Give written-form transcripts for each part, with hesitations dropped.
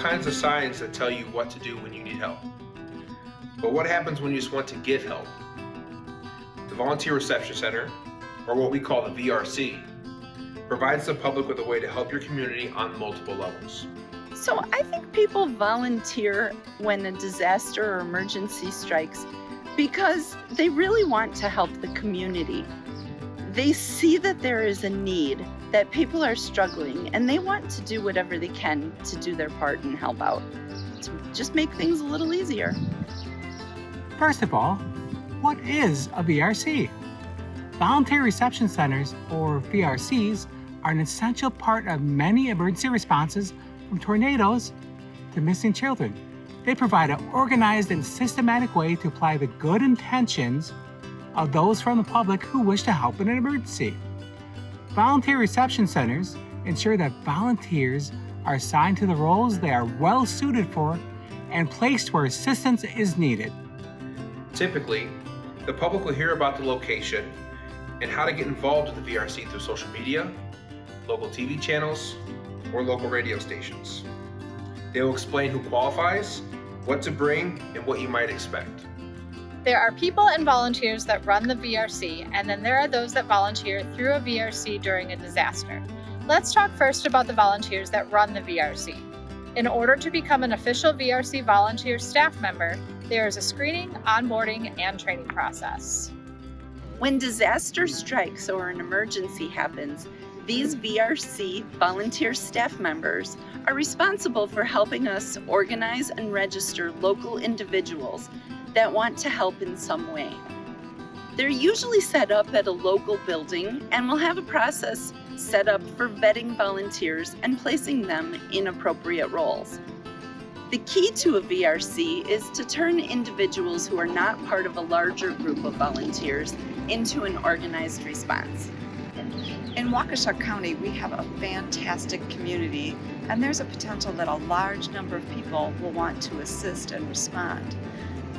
kinds of signs that tell you what to do when you need help. But what happens when you just want to give help? The Volunteer Reception Center, or what we call the VRC, provides the public with a way to help your community on multiple levels. So I think people volunteer when a disaster or emergency strikes because they really want to help the community. They see that there is a need, that people are struggling, and they want to do whatever they can to do their part and help out, to just make things a little easier. First of all, what is a VRC? Volunteer Reception Centers, or VRCs, are an essential part of many emergency responses, from tornadoes to missing children. They provide an organized and systematic way to apply the good intentions of those from the public who wish to help in an emergency. Volunteer Reception Centers ensure that volunteers are assigned to the roles they are well suited for and placed where assistance is needed. Typically, the public will hear about the location and how to get involved with the VRC through social media, local TV channels, or local radio stations. They will explain who qualifies, what to bring, and what you might expect. There are people and volunteers that run the VRC, and then there are those that volunteer through a VRC during a disaster. Let's talk first about the volunteers that run the VRC. In order to become an official VRC volunteer staff member, there is a screening, onboarding, and training process. When disaster strikes or an emergency happens, these VRC volunteer staff members are responsible for helping us organize and register local individuals that want to help in some way. They're usually set up at a local building and will have a process set up for vetting volunteers and placing them in appropriate roles. The key to a VRC is to turn individuals who are not part of a larger group of volunteers into an organized response. In Waukesha County, we have a fantastic community, and there's a potential that a large number of people will want to assist and respond.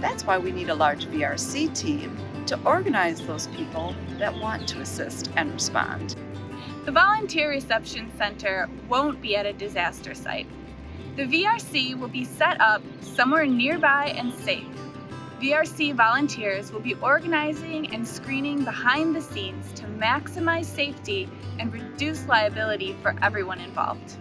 That's why we need a large VRC team to organize those people that want to assist and respond. The Volunteer Reception Center won't be at a disaster site. The VRC will be set up somewhere nearby and safe. VRC volunteers will be organizing and screening behind the scenes to maximize safety and reduce liability for everyone involved.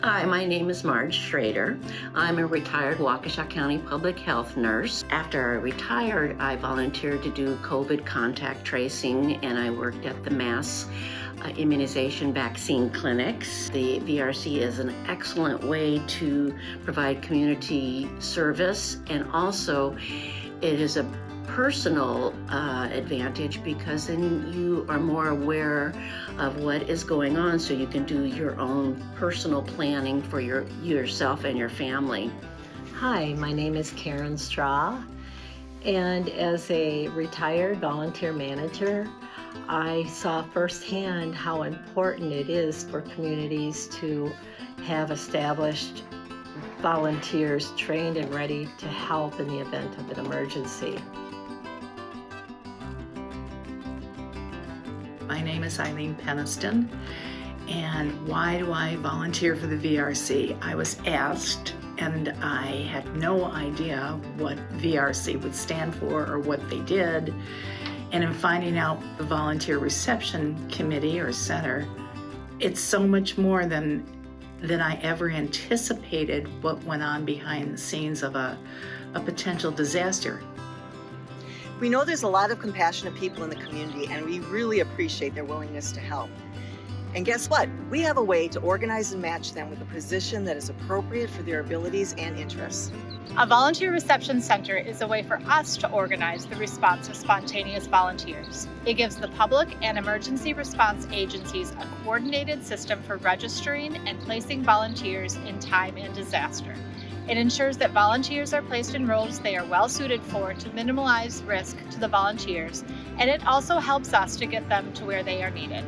Hi, my name is Marge Schrader. I'm a retired Waukesha County public health nurse. After I retired, I volunteered to do COVID contact tracing, and I worked at the mass immunization vaccine clinics. The VRC is an excellent way to provide community service, and also it is a personal advantage because then you are more aware of what is going on, so you can do your own personal planning for yourself and your family. Hi, my name is Karen Straw, and as a retired volunteer manager, I saw firsthand how important it is for communities to have established volunteers trained and ready to help in the event of an emergency. My name is Eileen Peniston, and why do I volunteer for the VRC? I was asked, and I had no idea what VRC would stand for or what they did. And in finding out the Volunteer Reception Committee or Center, it's so much more than I ever anticipated what went on behind the scenes of a potential disaster. We know there's a lot of compassionate people in the community, and we really appreciate their willingness to help. And guess what? We have a way to organize and match them with a position that is appropriate for their abilities and interests. A volunteer reception center is a way for us to organize the response of spontaneous volunteers. It gives the public and emergency response agencies a coordinated system for registering and placing volunteers in time and disaster. It ensures that volunteers are placed in roles they are well suited for to minimize risk to the volunteers, and it also helps us to get them to where they are needed.